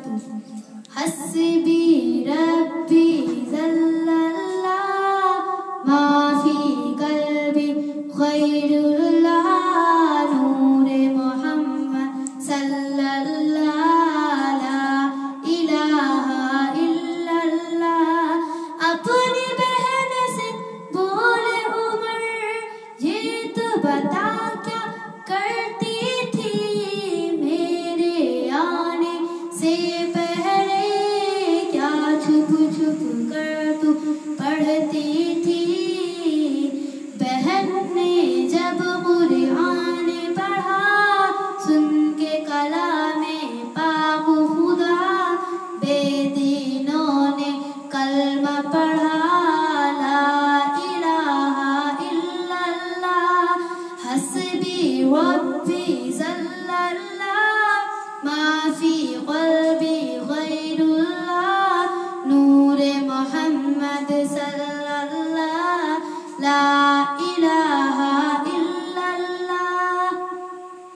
تو حسبی ربی ذل اللہ ما فی قلبی غیر اللہ نور محمد صلی اللہ لا الہ الا اللہ. اپنی بہن سے بولے عمر یہ تو بتا کیا کرتی تھی میرے آنے سے پہلے کیا چھپ چھپ کر تو پڑھتی تھی. بہن نے جب قرآن پڑھا سن کے کلام پاک خدا بے دینوں نے کلمہ پڑھا لا الہ الا اللہ حسبی ربی ذل اللہ ما فی قلبی غیر اللہ نور محمد صلی اللہ لا الہ